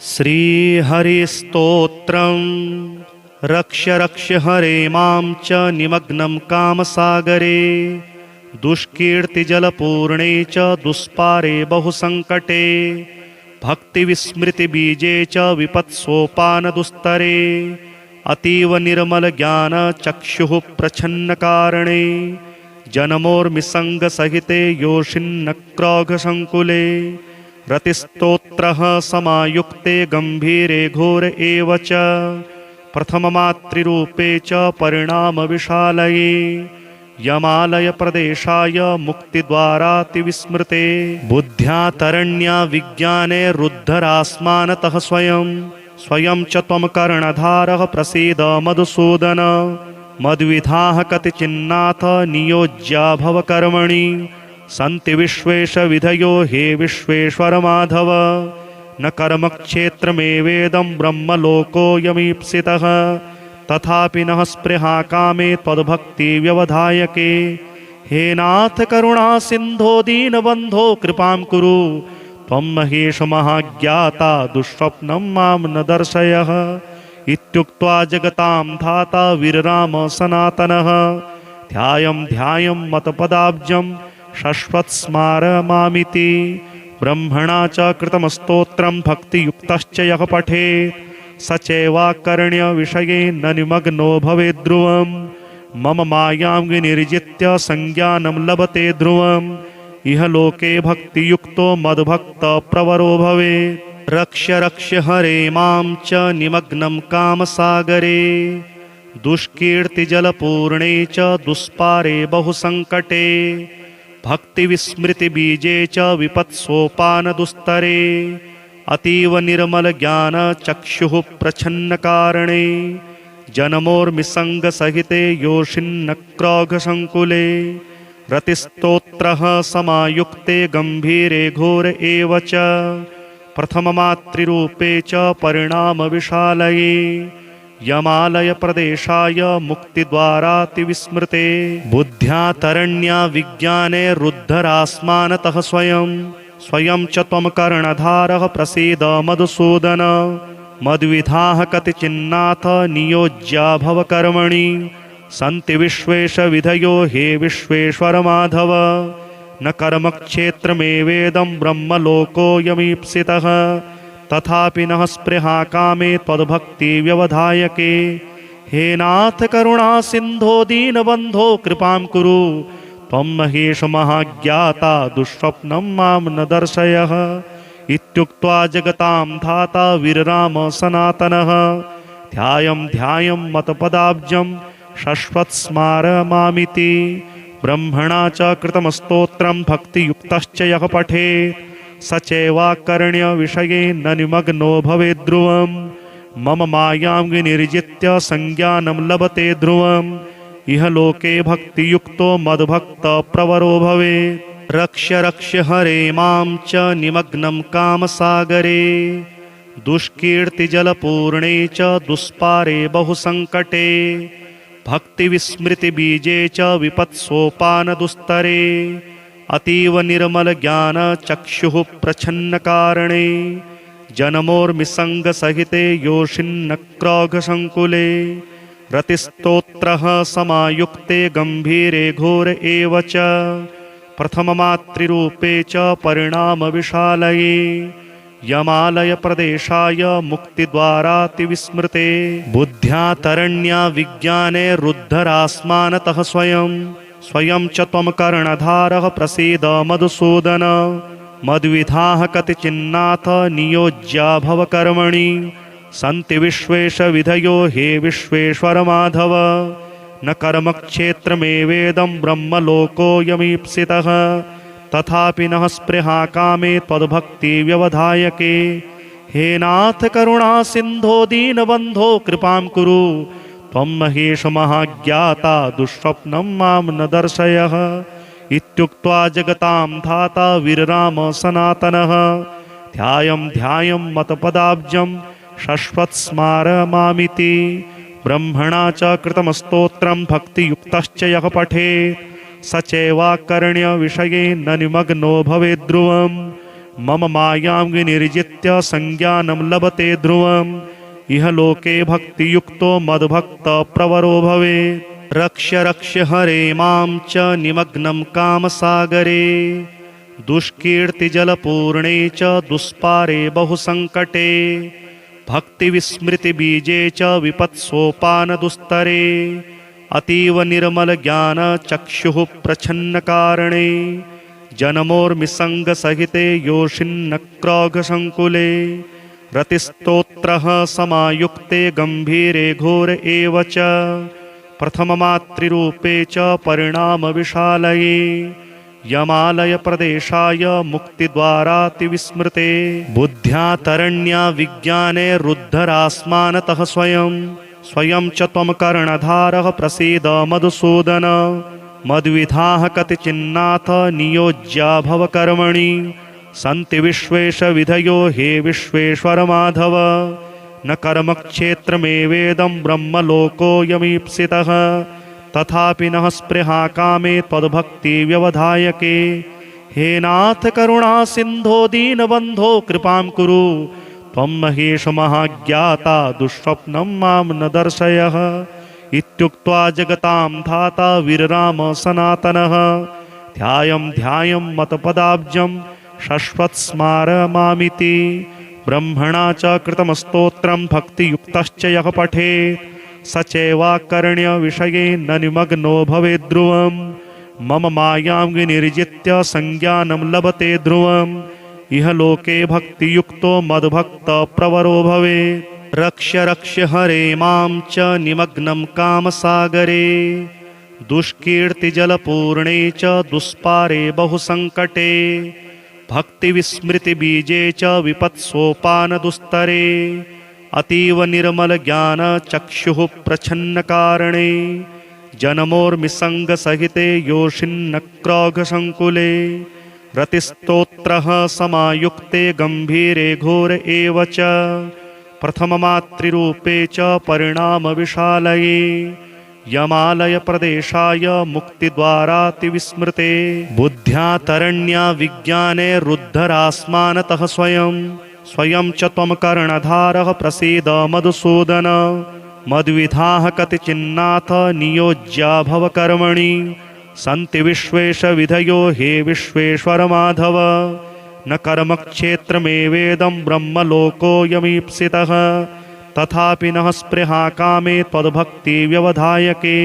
श्रीहरिस्तोत्रम् रक्ष रक्ष हरे मां च निमग्नं कामसागरे दुष्कीर्तिजलपूर्णे च दुष्पारे बहुसङ्कटे भक्तिविस्मृतिबीजे च विपत्सोपानदुस्तरे अतीव निर्मलज्ञानचक्षुः प्रच्छन्नकारणे जन्मोर्मिसङ्गसहिते योषिन्नक्रोघसङ्कुले रतिस्तोत्रः समायुक्ते गम्भीरे घोर एव च प्रथममातृरूपे च परिणामविशालये यमालयप्रदेशाय मुक्तिद्वारातिविस्मृते बुद्ध्या तरण्या विज्ञाने रुद्धरास्मानतः स्वयं च त्वं कर्णधारः प्रसीद मधुसूदन मद्विधाः कतिचिन्नाथ नियोज्या भवकर्मणि सन्ति विश्वेशविधयो हे विश्वेश्वर माधव न कर्मक्षेत्रमेवेदं ब्रह्मलोकोऽयमीप्सितः तथापि नः स्पृहा कामे त्वद्भक्तिव्यवधायके हे नाथ करुणा सिन्धो दीनबन्धो कृपां कुरु त्वं महेश महाज्ञाता दुःस्वप्नं मां न दर्शयः इत्युक्त्वा जगतां धाता वीरराम सनातनः ध्यायं मतपदाब्जं शश्वत्स्मारमामिति ब्रह्मणा च कृतं स्तोत्रं भक्तियुक्तश्च यः पठेत् स चैवाकर्ण्यविषये न निमग्नो भवेत् ध्रुवम् मम मायां विनिर्जित्य संज्ञानं लभते ध्रुवम् इह लोके भक्तियुक्तो मद्भक्तप्रवरो भवेत् रक्ष रक्ष हरे मां च निमग्नं कामसागरे दुष्कीर्तिजलपूर्णे च दुष्पारे बहुसङ्कटे भक्तिविस्मृतिबीजे च विपत्सोपानदुस्तरे अतीव निर्मलज्ञानचक्षुः प्रच्छन्नकारणे जन्मोर्मिसङ्गसहिते योषिन्नक्रोघसङ्कुले रतिस्तोत्रः समायुक्ते गम्भीरे घोर एव च प्रथममातृरूपे च परिणामविशालये यमालयप्रदेशाय मुक्तिद्वारातिविस्मृते बुद्ध्या तरण्या विज्ञाने रुद्धरास्मानतः स्वयं च त्वं कर्णधारः प्रसीद मधुसूदन मद्विधाः कतिचिन्नाथ नियोज्या भवकर्मणि सन्ति विश्वेशविधयो हे विश्वेश्वर माधव न कर्मक्षेत्रमेवेदं ब्रह्मलोकोऽयमीप्सितः तथापि नः स्पृहा कामे त्वद्भक्तिव्यवधायके हे नाथ करुणा सिन्धो दीनबन्धो कृपां कुरु त्वं महेश महाज्ञाता दुःस्वप्नं मां न दर्शयः इत्युक्त्वा जगतां धाता वीरराम सनातनः ध्यायं मतपदाब्जं शश्वत्स्मारमामिति ब्रह्मणा च कृतं स्तोत्रं भक्तियुक्तश्च यः पठेत् स चैवाकर्ण्यविषये न निमग्नो भवेत् ध्रुवम् मम मायां विनिर्जित्य संज्ञानं लभते ध्रुवम् इह लोके भक्तियुक्तो मद्भक्तप्रवरो भवेत् रक्ष रक्ष हरे मां च निमग्नं कामसागरे दुष्कीर्तिजलपूर्णे च दुष्पारे बहुसङ्कटे भक्तिविस्मृतिबीजे च विपत्सोपानदुस्तरे अतीव निर्मलज्ञानचक्षुः प्रच्छन्नकारणे जन्मोर्मिसङ्गसहिते योषिन्नक्रोघसङ्कुले रतिस्तोत्रः समायुक्ते गम्भीरे घोर एव च प्रथममातृरूपे च परिणामविशालये यमालयप्रदेशाय मुक्तिद्वारातिविस्मृते बुद्ध्या तरण्या विज्ञाने रुद्धरास्मानतः स्वयं च त्वं कर्णधारः प्रसीद मधुसूदन मद्विधाः कतिचिन्नाथ नियोज्या भवकर्मणि सन्ति विश्वेशविधयो हे विश्वेश्वर माधव न कर्मक्षेत्रमेवेदं ब्रह्मलोकोऽयमीप्सितः तथापि नः स्पृहा कामे त्वद्भक्तिव्यवधायके हे नाथ करुणा सिन्धो दीनबन्धो कृपां कुरु त्वं महेश महाज्ञाता दुःस्वप्नं मां न दर्शयः इत्युक्त्वा जगतां धाता वीरराम सनातनः ध्यायं मतपदाब्जं शश्वत्स्मारमामिति ब्रह्मणा च कृतं स्तोत्रं भक्तियुक्तश्च यः पठेत् स चैवाकर्ण्यविषये न निमग्नो भवेत् ध्रुवम् मम मायां विनिर्जित्य संज्ञानं लभते ध्रुवम् इह लोके भक्तियुक्तो मद्भक्तप्रवरो भवेत्। रक्ष्य रक्ष्य हरे मां च निमग्नं कामसागरे दुष्कीर्तिजलपूर्णे च दुष्पारे बहुसङ्कटे भक्तिविस्मृतिबीजे च विपत्सोपानदुस्तरे अतीव निर्मलज्ञानचक्षुः प्रच्छन्नकारणे जन्मोर्मिसङ्गसहिते योषिन्नक्रोघसङ्कुले रतिस्तोत्रः समायुक्ते गम्भीरे घोर एव च प्रथममातृरूपे च परिणामविशालये यमालयप्रदेशाय मुक्तिद्वारातिविस्मृते बुद्ध्या तरण्या विज्ञाने रुद्धरास्मानतः स्वयं च त्वं कर्णधारः प्रसीद मधुसूदन मद्विधाः कतिचिन्नाथ नियोज्या भव कर्मणि सन्ति विश्वेश विधयो हे विश्वेश्वर माधव न कर्मक्षेत्रमेवेदं ब्रह्मलोकोऽयमीप्सितः तथापि नः स्पृहा कामे त्वद्भक्तिव्यवधायके हे नाथ करुणा सिन्धो दीनबन्धो कृपां कुरु त्वं महेश महाज्ञाता दुःस्वप्नं मां न दर्शयः इत्युक्त्वा जगतां धाता वीरराम सनातनः ध्यायं मतपदाब्जं शश्वत्स्मारमामिति ब्रह्मणा च कृतमस्तोत्रं भक्तियुक्तश्च यः पठेत् स चैवाकर्ण्यविषये न निमग्नो भवेत् ध्रुवम् मम मायां विनिर्जित्य संज्ञानं लभते ध्रुवम् इह लोके भक्तियुक्तो मद्भक्तप्रवरो भवेत्। रक्ष्य रक्ष्य हरे मां च निमग्नं कामसागरे दुष्कीर्तिजलपूर्णे च दुष्पारे बहुसङ्कटे भक्तिविस्मृतिबीजे च विपत्सोपानदुस्तरे अतीव निर्मलज्ञानचक्षुः प्रच्छन्नकारणे जन्मोर्मिसङ्गसहिते योषिन्नक्रोघसङ्कुले रतिस्तोत्रः समायुक्ते गम्भीरे घोर एव च प्रथममातृरूपे च परिणामविशालये यमालयप्रदेशाय मुक्तिद्वारातिविस्मृते बुद्ध्या तरण्या विज्ञाने रुद्धरास्मानतः स्वयं च त्वं कर्णधारः प्रसीद मधुसूदन मद्विधाः कतिचिन्नाथ नियोज्या भव कर्मणि सन्ति विश्वेश विधयो हे विश्वेश्वर माधव न कर्मक्षेत्रमेवेदं ब्रह्मलोकोऽयमीप्सितः तथापि नः स्पृहा कामे त्वद्भक्तिव्यवधायके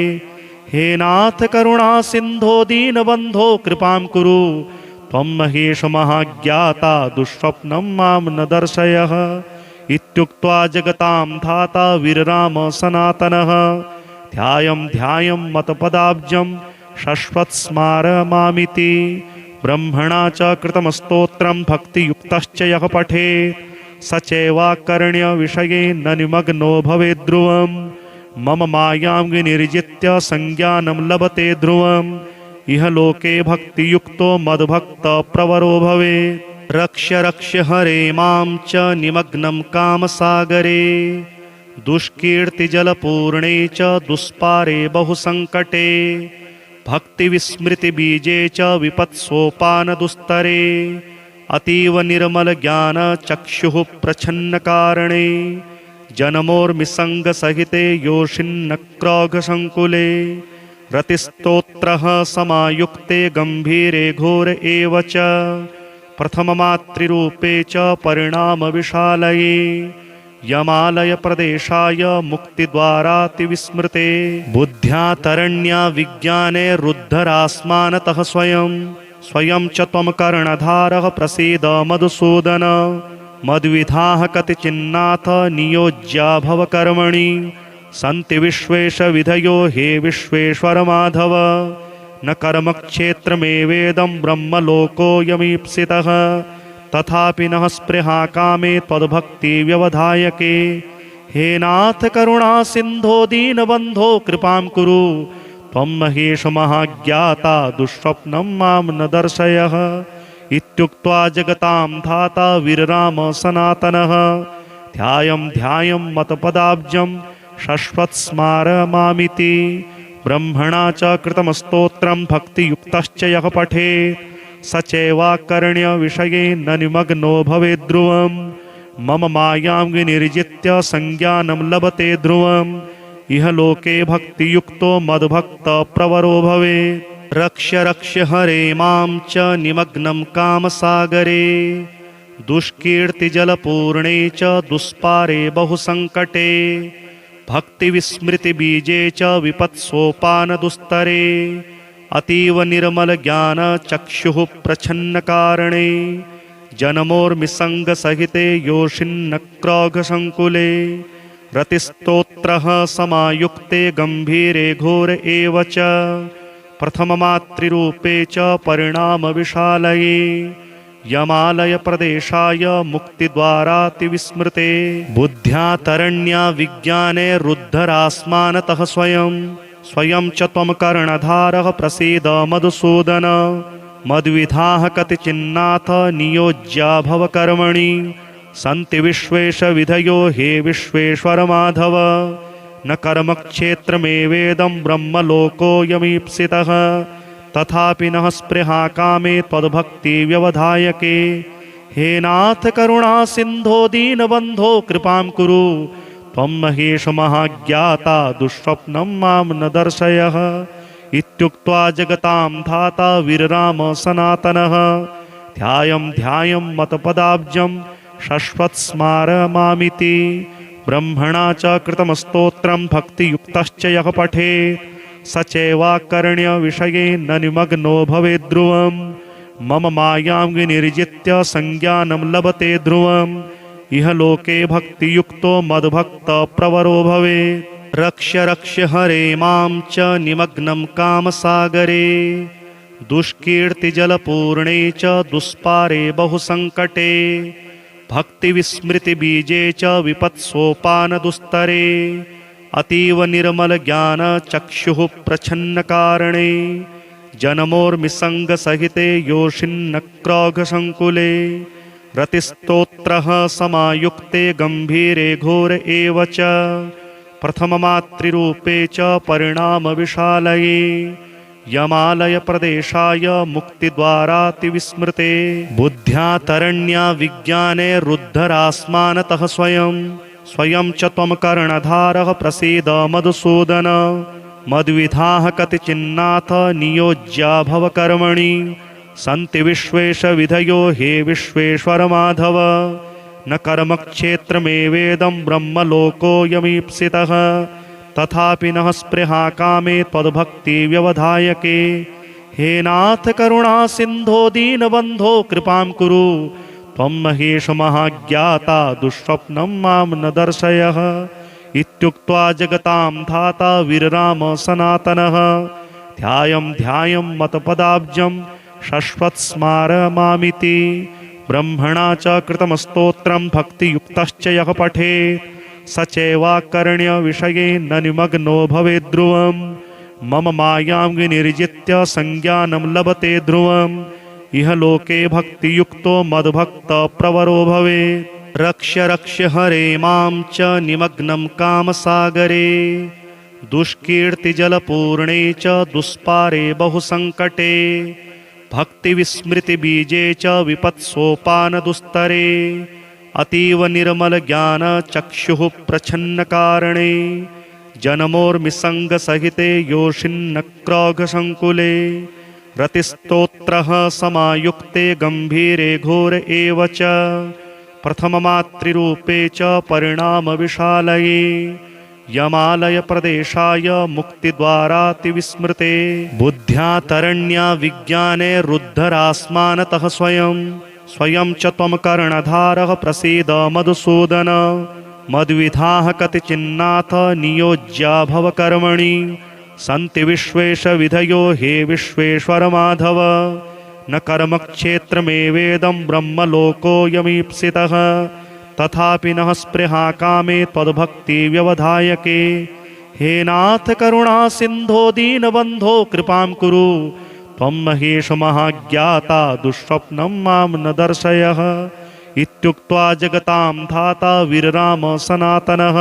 हे नाथ करुणा सिन्धो दीनबन्धो कृपां कुरु त्वं महेश महाज्ञाता दुःस्वप्नं मां न दर्शयः इत्युक्त्वा जगतां धाता वीरराम सनातनः ध्यायं मतपदाब्जं शश्वत्स्मारमामिति ब्रह्मणा च कृतमस्तोत्रं भक्तियुक्तश्च यः पठेत् स चैवाकर्ण्यविषये न निमग्नो भवेत् ध्रुवम् मम मायां विनिर्जित्य संज्ञानं लभते ध्रुवम् इह लोके भक्तियुक्तो मद्भक्तप्रवरो भवेत्। रक्ष्य रक्ष्य हरे मां च निमग्नं कामसागरे दुष्कीर्तिजलपूर्णे च दुष्पारे बहुसङ्कटे भक्तिविस्मृतिबीजे च विपत्सोपानदुस्तरे अतीव निर्मलज्ञानचक्षुः प्रच्छन्नकारणे जन्मोर्मिसङ्गसहिते योषिन्नक्रोघसङ्कुले रतिस्तोत्रः समायुक्ते गम्भीरे घोर एव च प्रथममातृरूपे च परिणामविशालये यमालयप्रदेशाय मुक्तिद्वारातिविस्मृते बुद्ध्या तरण्या विज्ञाने रुद्धरास्मानतः स्वयं च त्वं कर्णधारः प्रसीद मधुसूदन मद्विधाः कतिचिन्नाथ नियोज्या भव कर्मणि सन्ति विश्वेश विधयो हे विश्वेश्वर माधव न कर्मक्षेत्रमेवेदं ब्रह्मलोकोऽयमीप्सितः तथापि नः स्पृहा कामे त्वद्भक्तिव्यवधायके हे नाथ करुणा सिन्धो दीनबन्धो कृपां कुरु त्वं महेश महाज्ञाता दुःस्वप्नं मां न दर्शयः इत्युक्त्वा जगतां धाता वीरराम सनातनः ध्यायं मतपदाब्जं शश्वत्स्मारमामिति ब्रह्मणा च कृतमस्तोत्रं भक्तियुक्तश्च यः पठेत् स चैवाकर्ण्यविषये न निमग्नो भवेद् ध्रुवम् मम मायां विनिर्जित्य संज्ञानं लभते ध्रुवम् इह लोके भक्तियुक्तो मद्भक्तप्रवरो भवेत् रक्ष्य रक्ष्य हरे मां च निमग्नं कामसागरे दुष्कीर्तिजलपूर्णे च दुष्पारे बहुसङ्कटे भक्तिविस्मृतिबीजे च विपत्सोपानदुस्तरे अतीव निर्मलज्ञानचक्षुः प्रच्छन्नकारणे जन्मोर्मिसङ्गसहिते योषिन्नक्रोघसङ्कुले रतिस्तोत्रः समायुक्ते गम्भीरे घोर एव च प्रथममातृरूपे च परिणामविशालये यमालयप्रदेशाय मुक्तिद्वारातिविस्मृते बुद्ध्या तरण्या विज्ञाने रुद्धरास्मानतः स्वयं च त्वं कर्णधारः प्रसीद मधुसूदन मद्विधाः कतिचिन्नाथ नियोज्या भव कर्मणि सन्ति विश्वेशविधयो हे विश्वेश्वर माधव न कर्मक्षेत्रमेवेदं ब्रह्मलोकोऽयमीप्सितः तथापि नः स्पृहा कामे त्वद्भक्तिव्यवधायके हे नाथ करुणा सिन्धो दीनबन्धो कृपां कुरु त्वं महेश महाज्ञाता दुःस्वप्नं मां न दर्शयः इत्युक्त्वा जगतां धाता वीरराम सनातनः ध्यायं मतपदाब्जं शश्वत्स्मारमामिति ब्रह्मणा च कृतं स्तोत्रं भक्तियुक्तश्च यः पठेत् स चैवाकर्ण्यविषये न निमग्नो भवेद् ध्रुवम् मम मायां विनिर्जित्य संज्ञानं लभते ध्रुवम् इह लोके भक्तियुक्तो मद्भक्तप्रवरो भवेत् रक्ष्य रक्ष्य हरे मां च निमग्नं कामसागरे दुष्कीर्तिजलपूर्णे च दुष्पारे बहुसङ्कटे भक्तिविस्मृतिबीजे च विपत्सोपानदुस्तरे अतीव निर्मलज्ञानचक्षुः प्रच्छन्नकारणे जन्मोर्मिसङ्गसहिते योषिन्नक्रोघसङ्कुले रतिस्तोत्रः समायुक्ते गम्भीरे घोर एव च प्रथममातृरूपे च परिणामविशालये यमालयप्रदेशाय मुक्तिद्वारातिविस्मृते बुद्ध्या तरण्या विज्ञाने रुद्धरास्मानतः स्वयं च त्वं कर्णधारः प्रसीद मधुसूदन मद्विधाः कतिचिन्नाथ नियोज्या भव कर्मणि सन्ति विश्वेशविधयो हे विश्वेश्वर माधव न कर्मक्षेत्रमेवेदं ब्रह्मलोकोऽयमीप्सितः तथापि नः स्पृहा कामे त्वद्भक्तिव्यवधायके हे नाथ करुणा सिन्धो दीनबन्धो कृपां कुरु त्वं महेश महाज्ञाता दुःस्वप्नं मां न दर्शयः इत्युक्त्वा जगतां धाता वीरराम सनातनः ध्यायं मतपदाब्जं शश्वत्स्मारमामिति ब्रह्मणा च कृतं स्तोत्रं भक्तियुक्तश्च यः पठेत् स चैवाकर्ण्यविषये न निमग्नो भवेद् ध्रुवम् मम मायां विनिर्जित्य संज्ञानं लभते ध्रुवम् इह लोके भक्तियुक्तो मद्भक्तप्रवरो भवेत् रक्ष्य रक्ष्य हरे मां च निमग्नं कामसागरे दुष्कीर्तिजलपूर्णे च दुष्पारे बहुसङ्कटे भक्तिविस्मृतिबीजे च विपत्सोपानदुस्तरे अतीव निर्मलज्ञानचक्षुः प्रच्छन्नकारणे जन्मोर्मिसङ्गसहिते योषिन्नक्रोघसङ्कुले रतिस्तोत्रः समायुक्ते गम्भीरे घोर एव च प्रथममातृरूपे च परिणामविशालये यमालयप्रदेशाय मुक्तिद्वारातिविस्मृते बुद्ध्या तरण्या विज्ञाने रुद्धरास्मानतः स्वयं च त्वं कर्णधारः प्रसीद मधुसूदन मद्विधाः कतिचिन्नाथ नियोज्या भव कर्मणि सन्ति विश्वेशविधयो हे विश्वेश्वर माधव न कर्मक्षेत्रमेवेदं ब्रह्मलोकोऽयमीप्सितः तथापि नः स्पृहा कामे त्वद्भक्तिव्यवधायके हे नाथ करुणा सिन्धो दीनबन्धो कृपां कुरु त्वं महेश महाज्ञाता दुःस्वप्नं मां न दर्शयः इत्युक्त्वा जगतां धाता वीरराम सनातनः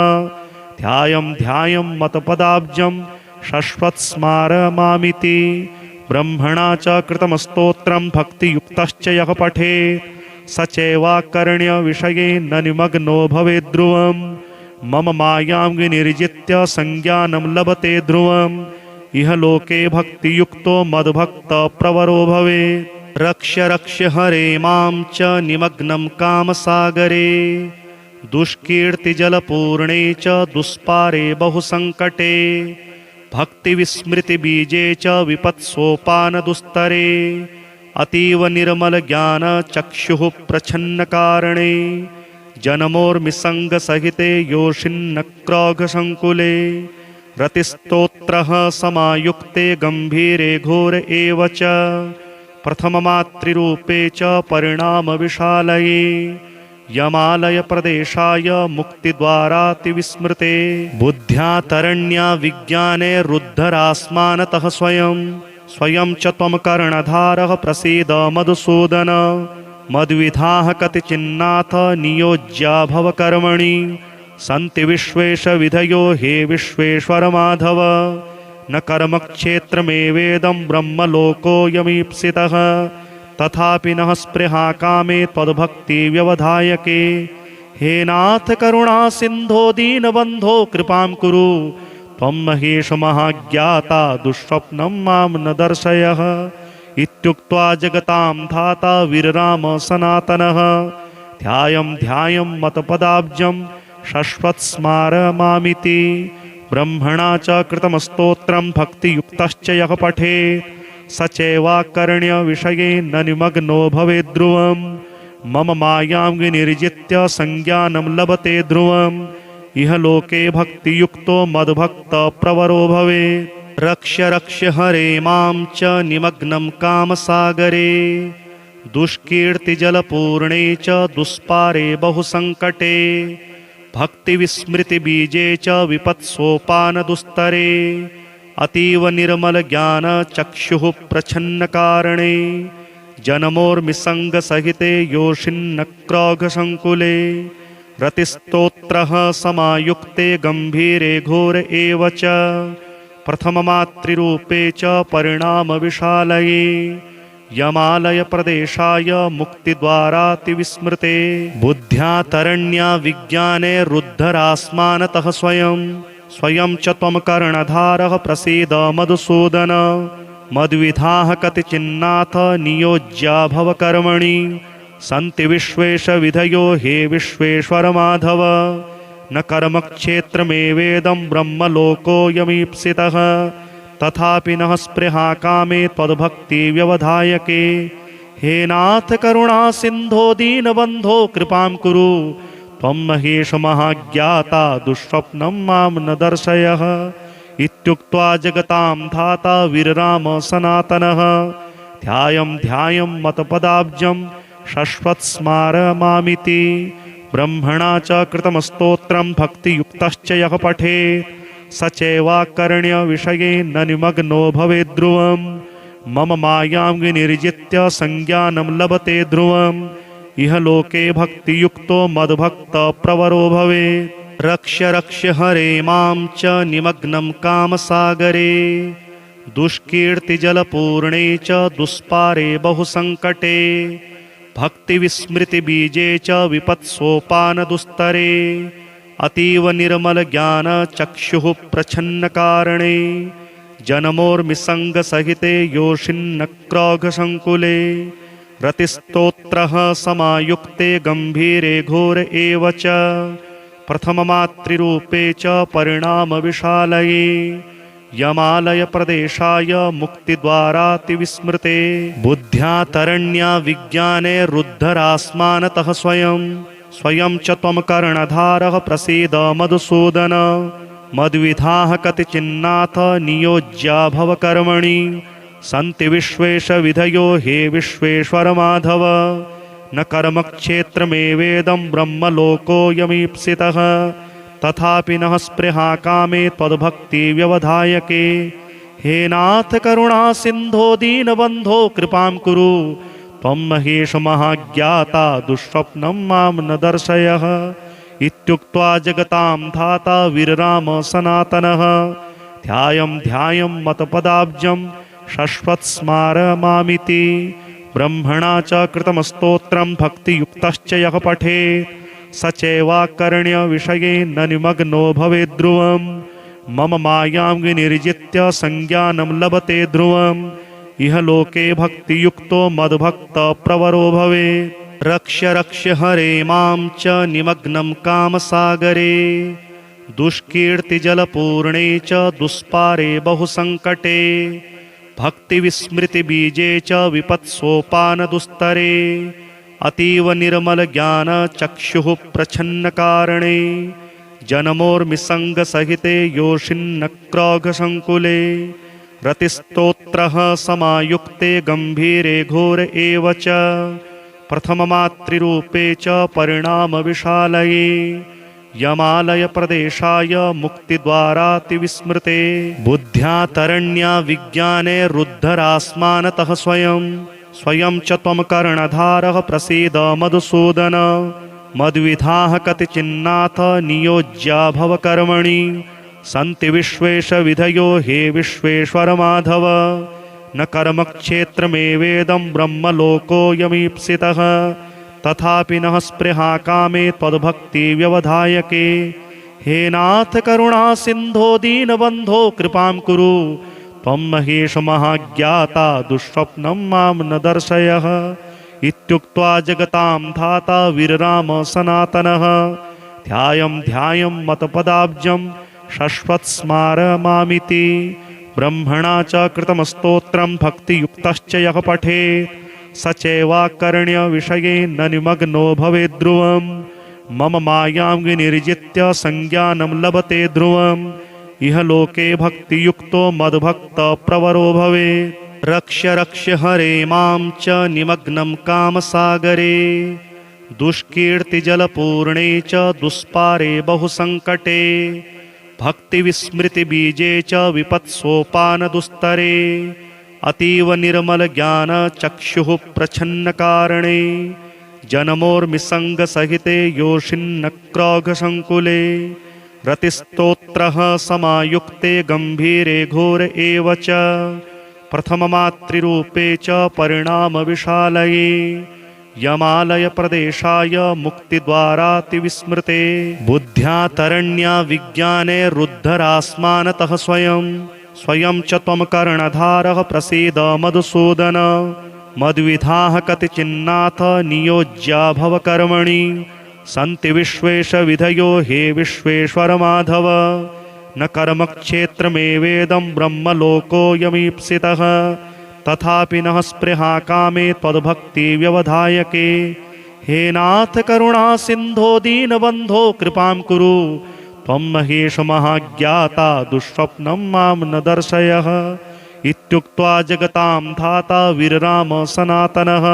ध्यायं मतपदाब्जं शश्वत्स्मारमामिति ब्रह्मणा च कृतमस्तोत्रं भक्तियुक्तश्च यः पठेत् स चैवाकर्ण्यविषये न निमग्नो भवेत् ध्रुवम् मम मायां विनिर्जित्य संज्ञानं लभते ध्रुवम् इह लोके भक्तियुक्तो मद्भक्तप्रवरो भवेत् रक्ष्य रक्ष्य हरे मां च निमग्नं कामसागरे दुष्कीर्तिजलपूर्णे च दुष्पारे बहुसङ्कटे भक्तिविस्मृतिबीजे च विपत्सोपानदुस्तरे अतीव निर्मलज्ञानचक्षुः प्रच्छन्नकारणे जन्मोर्मिसङ्गसहिते योषिन्नक्रोघसङ्कुले रतिस्तोत्रः समायुक्ते गम्भीरे घोर एव च प्रथममातृरूपे च परिणामविशालये यमालयप्रदेशाय मुक्तिद्वारातिविस्मृते बुद्ध्या तरण्या विज्ञाने रुद्धरास्मानतः स्वयं च त्वं कर्णधारः प्रसीद मधुसूदन मद्विधाः कतिचिन्नाथ नियोज्या भव कर्मणि सन्ति विश्वेश विधयो हे विश्वेश्वर माधव न कर्मक्षेत्रमेवेदं ब्रह्मलोकोऽयमीप्सितः तथापि नः स्पृहा कामे त्वद्भक्तिव्यवधायके हे नाथ करुणा सिन्धो दीनबन्धो कृपां कुरु त्वं महेश महाज्ञाता दुःस्वप्नं मां न दर्शयः इत्युक्त्वा जगतां धाता वीरराम सनातनः ध्यायं मत्पदाब्जं शश्वत्स्मारमामिति ब्रह्मणा च कृतमस्तोत्रं भक्तियुक्तश्च यः पठेत् स चैवाकर्ण्यविषये न निमग्नो भवेत् ध्रुवम् मम मायां विनिर्जित्य संज्ञानं लभते ध्रुवम् इह लोके भक्तियुक्तो मद्भक्तप्रवरो भवेत् रक्ष्य रक्ष्य हरे मां च निमग्नं कामसागरे दुष्कीर्तिजलपूर्णे च दुष्पारे बहुसङ्कटे भक्तिविस्मृतिबीजे च विपत्सोपानदुस्तरे अतीव निर्मलज्ञानचक्षुः प्रच्छन्नकारणे जन्मोर्मिसङ्गसहिते योषिन्नक्रोघसङ्कुले रतिस्तोत्रः समायुक्ते गम्भीरे घोर एव च प्रथममातृरूपे च परिणामविशालये यमालयप्रदेशाय मुक्तिद्वारातिविस्मृते बुद्ध्या तरण्या विज्ञाने रुद्धरास्मानतः स्वयं च त्वं कर्णधारः प्रसीद मधुसूदन मद्विधाः कतिचिन्नाथ नियोज्या भव कर्मणि सन्ति विश्वेश विधयो हे विश्वेश्वर माधव न कर्मक्षेत्रमेवेदं ब्रह्मलोकोऽयमीप्सितः तथापि नः स्पृहा कामे त्वद्भक्तिव्यवधायके हे नाथ करुणा सिन्धो दीनबन्धो कृपां कुरु त्वं महेश महाज्ञाता दुःस्वप्नं मां न दर्शयः इत्युक्त्वा जगतां धाता वीरराम सनातनः ध्यायं मत्पदाब्जं शश्वत्स्मारमामिति ब्रह्मणा च कृतमस्तोत्रं भक्तियुक्तश्च यः पठेत् स चैवाकर्ण्यविषये न निमग्नो भवेत् ध्रुवम् मम मायां विनिर्जित्य संज्ञानं लभते ध्रुवम् इह लोके भक्तियुक्तो मद्भक्तप्रवरो भवेत् रक्ष्य रक्ष्य हरे मां च निमग्नं कामसागरे दुष्कीर्तिजलपूर्णे च दुष्पारे बहुसङ्कटे भक्तिविस्मृतिबीजे च विपत्सोपानदुस्तरे अतीव निर्मलज्ञानचक्षुः प्रच्छन्नकारणे जन्मोर्मिसङ्गसहिते योषिन्नक्रोघसङ्कुले रतिस्तोत्रः समायुक्ते गम्भीरे घोर एव च प्रथममातृरूपे च परिणामविशालये यमालयप्रदेशाय मुक्तिद्वारातिविस्मृते बुद्ध्या तरण्या विज्ञाने रुद्धरास्मानतः स्वयं च त्वं कर्णधारः प्रसीद मधुसूदन मद्विधाः कतिचिन्नाथ नियोज्या भव कर्मणि सन्ति विश्वेश विधयो हे विश्वेश्वर माधव न कर्मक्षेत्रमेवेदं ब्रह्मलोकोऽयमीप्सितः तथापि नः स्पृहा कामे त्वद्भक्तिव्यवधायके हे नाथ करुणा सिन्धो दीनबन्धो कृपां कुरु त्वं महेश महाज्ञाता दुःस्वप्नं मां न दर्शयः इत्युक्त्वा जगतां धाता वीरराम सनातनः ध्यायं मत्पदाब्जं शश्वत्स्मारमामिति ब्रह्मणा च कृतं स्तोत्रं भक्तियुक्तश्च यः पठेत् स चैवाकर्ण्य विषये न निमग्नो भवेत् ध्रुवम् मम मायां विनिर्जित्य संज्ञानं लभते ध्रुवम् इह लोके भक्तियुक्तो मद्भक्तप्रवरो भवेत् रक्ष्य रक्ष्य हरे मां च निमग्नं कामसागरे दुष्कीर्तिजलपूर्णे च दुष्पारे बहुसङ्कटे भक्तिविस्मृतिबीजे च विपत्सोपानदुस्तरे अतीव निर्मलज्ञानचक्षुः प्रच्छन्नकारणे जन्मोर्मिसङ्गसहिते योषिन्नक्रोघसङ्कुले रतिस्तोत्रः समायुक्ते गम्भीरे घोर एव च प्रथममातृरूपे च परिणामविशालये यमालयप्रदेशाय मुक्तिद्वारातिविस्मृते बुद्ध्या तरण्या विज्ञाने रुद्धरास्मानतः स्वयं च त्वं कर्णधारः प्रसीद मधुसूदन मद्विधाः कतिचिन्नाथ नियोज्या भव कर्मणि सन्ति विश्वेश विधयो हे विश्वेश्वर माधव न कर्मक्षेत्रमेवेदं ब्रह्मलोकोऽयमीप्सितः तथापि नः स्पृहा कामे त्वद्भक्तिव्यवधायके हे नाथ करुणा सिन्धो दीनबन्धो कृपां कुरु त्वं महेश महाज्ञाता दुःस्वप्नं मां न दर्शयः इत्युक्त्वा जगतां धाता वीरराम सनातनः ध्यायं मतपदाब्जं शश्वत्स्मारमामिति ब्रह्मणा च कृतं स्तोत्रं भक्तियुक्तश्च यः पठेत् स चैवाकर्ण्य विषये न निमग्नो भवेत् ध्रुवम् मम मायां विनिर्जित्य संज्ञानं लभते ध्रुवम् इह लोके भक्तियुक्तो मद्भक्तप्रवरो भवेत् रक्ष्य रक्ष्य हरे मां च निमग्नं कामसागरे दुष्कीर्तिजलपूर्णे च दुष्पारे बहुसङ्कटे भक्तिविस्मृतिबीजे च विपत्सोपानदुस्तरे अतीव निर्मलज्ञानचक्षुः प्रच्छन्नकारणे जन्मोर्मिसङ्गसहिते योषिन्नक्रोघसङ्कुले रतिस्तोत्रः समायुक्ते गम्भीरे घोर एव च प्रथममातृरूपे च परिणामविशालये यमालयप्रदेशाय मुक्तिद्वारातिविस्मृते बुद्ध्या तरण्या विज्ञाने रुद्धरास्मानतः स्वयं च त्वं कर्णधारः प्रसीद मधुसूदन मद्विधाः कतिचिन्नाथ नियोज्या भव कर्मणि सन्ति विश्वेश विधयो हे विश्वेश्वर माधव न कर्मक्षेत्रमेवेदं ब्रह्मलोकोऽयमीप्सितः तथापि नः स्पृहा कामे त्वद्भक्तिव्यवधायके हे नाथ करुणा सिन्धो दीनबन्धो कृपां कुरु त्वं महेश महाज्ञाता दुःस्वप्नं मां न दर्शयः इत्युक्त्वा जगतां धाता वीरराम सनातनः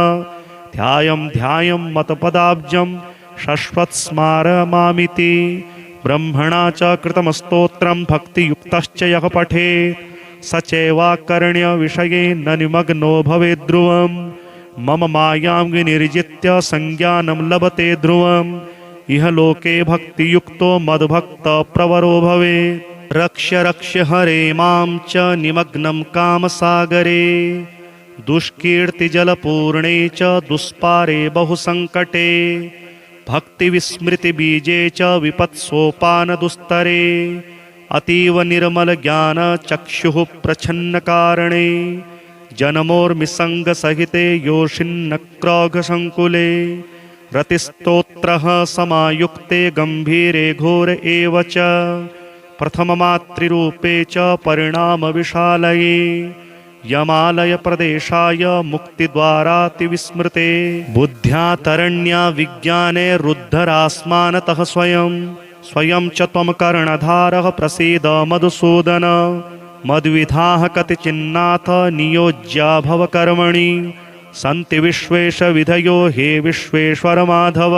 ध्यायं मतपदाब्जं शश्वत्स्मारमामिति ब्रह्मणा च कृतं स्तोत्रं भक्तियुक्तश्च यः पठेत् स चैवाकर्ण्य विषये न निमग्नो भवेत् ध्रुवम् मम मायां विनिर्जित्य संज्ञानं लभते ध्रुवम् इह लोके भक्तियुक्तो मद्भक्तप्रवरो भवेत् रक्ष्य रक्ष्य हरे मां च निमग्नं कामसागरे दुष्कीर्तिजलपूर्णे च दुष्पारे बहुसङ्कटे भक्तिविस्मृतिबीजे च विपत्सोपानदुस्तरे अतीव निर्मलज्ञानचक्षुः प्रच्छन्नकारणे जन्मोर्मिसङ्गसहिते योषिन्नक्रोघसङ्कुले रतिस्तोत्रः समायुक्ते गम्भीरे घोर एव च प्रथममातृरूपे च परिणामविशालये यमालयप्रदेशाय मुक्तिद्वारातिविस्मृते बुद्ध्या तरण्या विज्ञाने रुद्धरास्मानतः स्वयं च त्वं कर्णधारः प्रसीद मधुसूदन मद्विधाः कतिचिन्नाथ नियोज्या भव कर्मणि सन्ति विश्वेश विधयो हे विश्वेश्वर माधव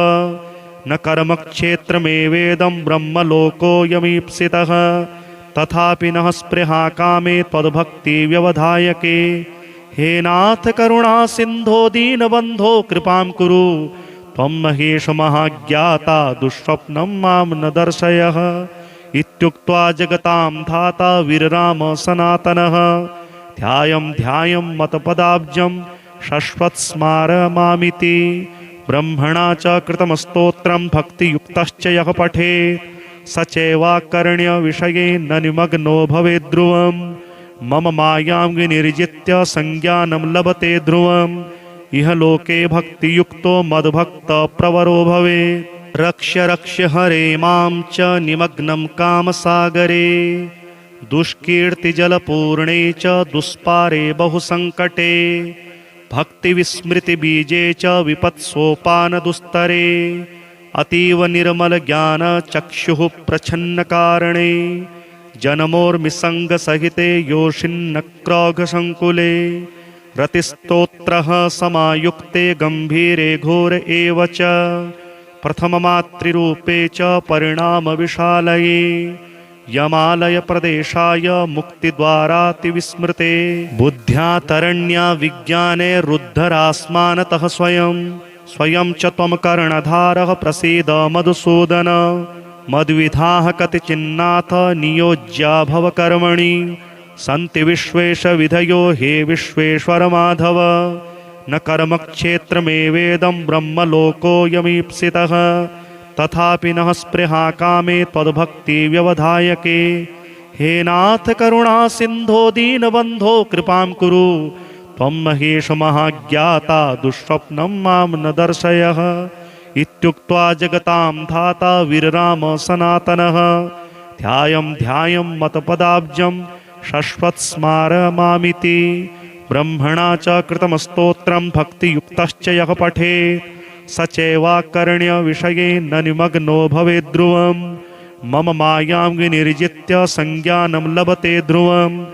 न कर्मक्षेत्रमेवेदं ब्रह्मलोकोऽयमीप्सितः तथापि नः स्पृहा कामे त्वद्भक्तिव्यवधायके हे नाथ करुणा सिन्धो दीनबन्धो कृपां कुरु त्वं महेश महाज्ञाता दुःस्वप्नं मां न दर्शयः इत्युक्त्वा जगतां धाता वीरराम सनातनः ध्यायं ध्यायं मतपदाब्जं शश्वत्स्मारमामिति। ब्रह्मणा च कृतमस्तोत्रं भक्तियुक्तश्च यः पठेत् स चैवाकर्ण्यविषये न निमग्नो भवेत् ध्रुवम्। मम मायां विनिर्जित्य संज्ञानं लभते ध्रुवम्। इह लोके भक्तियुक्तो मद्भक्तप्रवरो भवेत्। रक्ष्य रक्ष्य हरे मां च निमग्नं कामसागरे दुष्कीर्तिजलपूर्णे च दुष्पारे बहुसङ्कटे भक्तिविस्मृतिबीजे च विपत्सोपानदुस्तरे अतीव निर्मलज्ञानचक्षुः प्रच्छन्नकारणे जन्मोर्मिसङ्गसहिते योषिन्नक्रोघसङ्कुले रतिस्तोत्रः समायुक्ते गम्भीरे घोर एव च प्रथममातृरूपे च परिणामविशालये यमालयप्रदेशाय मुक्तिद्वारातिविस्मृते बुद्ध्या तरण्या विज्ञाने रुद्धरास्मानतः स्वयं च त्वं कर्णधारः प्रसीद मधुसूदन। मद्विधाः कतिचिन्नाथ नियोज्या भव कर्मणि सन्ति विश्वेश विधयो हे विश्वेश्वर माधव। न कर्मक्षेत्रमेवेदं ब्रह्मलोकोऽयमीप्सितः तथापि नः स्पृहा कामे त्वद्भक्तिव्यवधायके। हे नाथ करुणा सिन्धो दीनबन्धो कृपां कुरु त्वं महेश महाज्ञाता दुःस्वप्नं मां न दर्शयः। इत्युक्त्वा जगतां धाता वीरराम सनातनः ध्यायं ध्यायं मतपदाब्जं शश्वत्स्मारमामिति। ब्रह्मणा च कृतमस्तोत्रं भक्तियुक्तश्च यः पठेत् स चैवाकर्ण्यविषये न निमग्नो भवेत् ध्रुवम्। मम मायां विनिर्जित्य संज्ञानं लभते ध्रुवम्।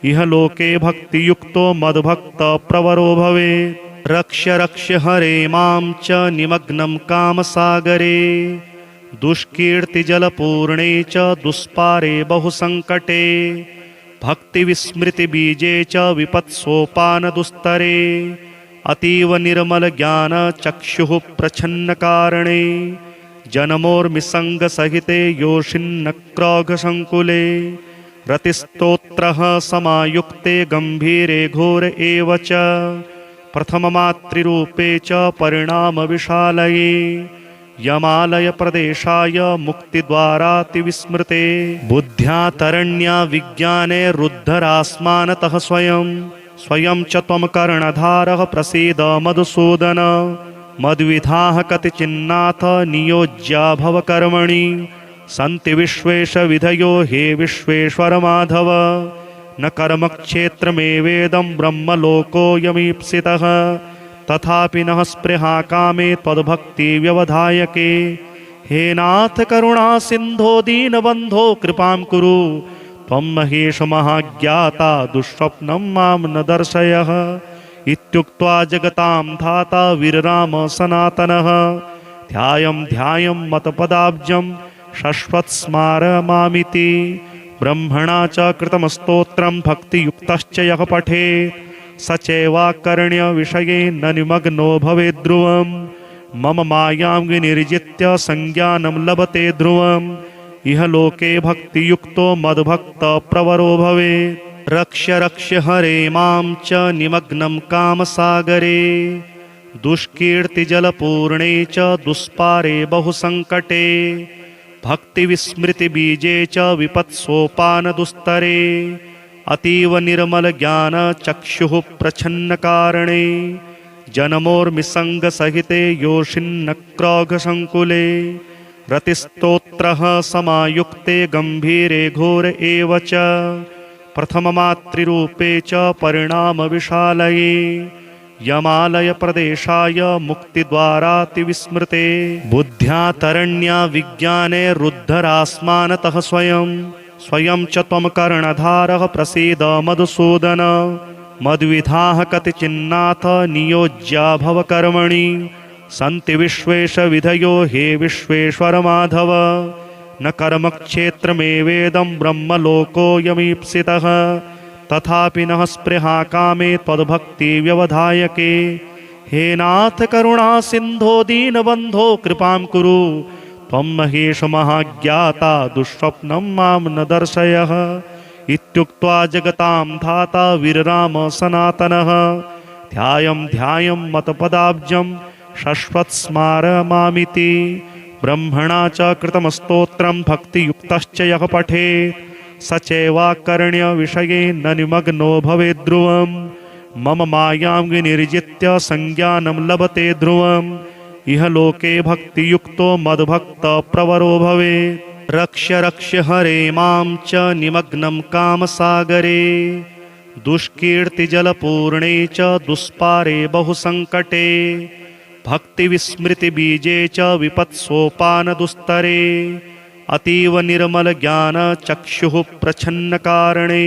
इह लोके भक्तियुक्तो मद्भक्तप्रवरो भवेत्। रक्ष्य रक्ष्य हरे मां च निमग्नं कामसागरे दुष्कीर्तिजलपूर्णे च दुष्पारे बहुसङ्कटे भक्तिविस्मृतिबीजे च विपत्सोपानदुस्तरे अतीव निर्मलज्ञानचक्षुः प्रच्छन्नकारणे जन्मोर्मिसङ्गसहिते योषिन्नक्रोघसङ्कुले रतिस्तोत्रः समायुक्ते गम्भीरे घोर एव च प्रथममातृरूपे च परिणामविशालये यमालयप्रदेशाय मुक्तिद्वारातिविस्मृते बुद्ध्या तरण्या विज्ञाने रुद्धरास्मानतः स्वयं च त्वं कर्णधारः प्रसीद मधुसूदन। मद्विधाः कतिचिन्नाथ नियोज्या भव कर्मणि सन्ति विश्वेश विधयो हे विश्वेश्वर माधव। न कर्मक्षेत्रमेवेदं ब्रह्मलोकोऽयमीप्सितः तथापि नः स्पृहा कामे त्वद्भक्तिव्यवधायके। हे नाथ करुणा सिन्धो दीनबन्धो कृपां कुरु त्वं महेश महाज्ञाता दुःस्वप्नं मां न दर्शयः। इत्युक्त्वा जगतां धाता वीरराम सनातनः ध्यायं ध्यायं मतपदाब्जं शश्वत्स्मारमामिति। ब्रह्मणा च कृतमस्तोत्रं भक्तियुक्तश्च यः पठेत् स चैवाकर्ण्यविषये न निमग्नो भवेत् ध्रुवम्। मम मायां विनिर्जित्य संज्ञानं लभते ध्रुवम्। इह लोके भक्तियुक्तो मद्भक्तप्रवरो भवेत्। रक्ष्य रक्ष्य हरे मां च निमग्नं कामसागरे दुष्कीर्तिजलपूर्णे च दुष्पारे बहुसङ्कटे भक्तिविस्मृतिबीजे च विपत्सोपानदुस्तरे अतीव निर्मलज्ञानचक्षुः प्रच्छन्नकारणे जन्मोर्मिसङ्गसहिते योषिन्नक्रोघसङ्कुले रतिस्तोत्रः समायुक्ते गम्भीरे घोर एव च प्रथममातृरूपे च परिणामविशालये यमालयप्रदेशाय मुक्तिद्वारातिविस्मृते बुद्ध्या तरण्या विज्ञाने रुद्धरास्मानतः स्वयं च त्वं कर्णधारः प्रसीद मधुसूदन। मद्विधाः कतिचिन्नाथ नियोज्या भव कर्मणि सन्ति विश्वेश विधयो हे विश्वेश्वर माधव। न कर्मक्षेत्रमेवेदं ब्रह्मलोकोऽयमीप्सितः तथापि नः स्पृहा कामे त्वद्भक्तिव्यवधायके। हे नाथ करुणा सिन्धो दीनबन्धो कृपां कुरु त्वं महेश महाज्ञाता दुःस्वप्नं मां न दर्शयः। इत्युक्त्वा जगतां धाता वीरराम सनातनः ध्यायं ध्यायं मतपदाब्जं शश्वत्स्मारमामिति ब्रह्मणा च कृतं स्तोत्रं भक्तियुक्तश्च यः पठेत् स चैवाकर्ण्यविषये न निमग्नो भवेत् ध्रुवम् मम मायां विनिर्जित्य संज्ञानं लभते ध्रुवम् इह लोके भक्तियुक्तो मद्भक्तप्रवरो भवेत् रक्ष्य रक्ष्य हरे मां च निमग्नं कामसागरे दुष्कीर्तिजलपूर्णे च दुष्पारे बहुसङ्कटे भक्तिविस्मृतिबीजे च विपत्सोपानदुस्तरे अतीव निर्मलज्ञानचक्षुः प्रच्छन्नकारणे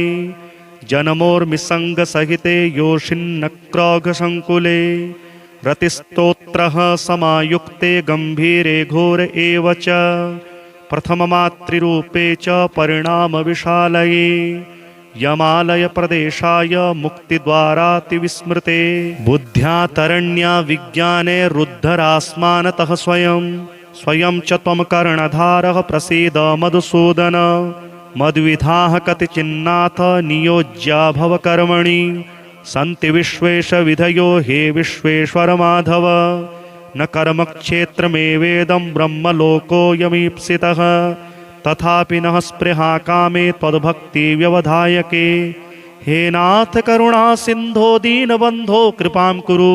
जन्मोर्मिसङ्गसहिते योषिन्नक्रोघसङ्कुले रतिस्तोत्रः समायुक्ते गम्भीरे घोर एव च प्रथममातृरूपे च परिणामविशालये यमालयप्रदेशाय मुक्तिद्वारातिविस्मृते बुद्ध्या तरण्या विज्ञाने रुद्धरास्मानतः स्वयं च त्वं कर्णधारः प्रसीद मधुसूदन मद्विधाः कतिचिन्नाथ नियोज्या भव कर्मणि सन्ति विश्वेशविधयो हे विश्वेश्वर माधव न कर्मक्षेत्रमेवेदं ब्रह्मलोकोऽयमीप्सितः तथापि नः स्पृहा कामे त्वद्भक्तिव्यवधायके हे नाथ करुणा सिन्धो दीनबन्धो कृपां कुरु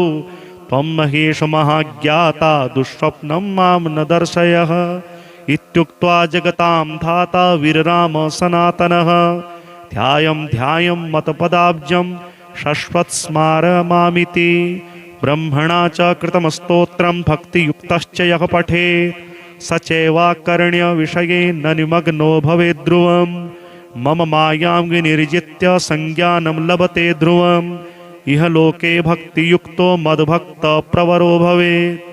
त्वं महेश महाज्ञाता दुःस्वप्नं मां न दर्शयः इत्युक्त्वा जगतां धाता वीरराम सनातनः ध्यायं ध्यायं मतपदाब्जं शश्वत्स्मारमामिति ब्रह्मणा च कृतं स्तोत्रं भक्तियुक्तश्च यः पठेत् स चैवाकर्ण्यविषये न निमग्नो भवेत् ध्रुवम् मम मायां विनिर्जित्य संज्ञानं लभते ध्रुवम् इह लोके भक्तियुक्तो मद्भक्तप्रवरो भवेत्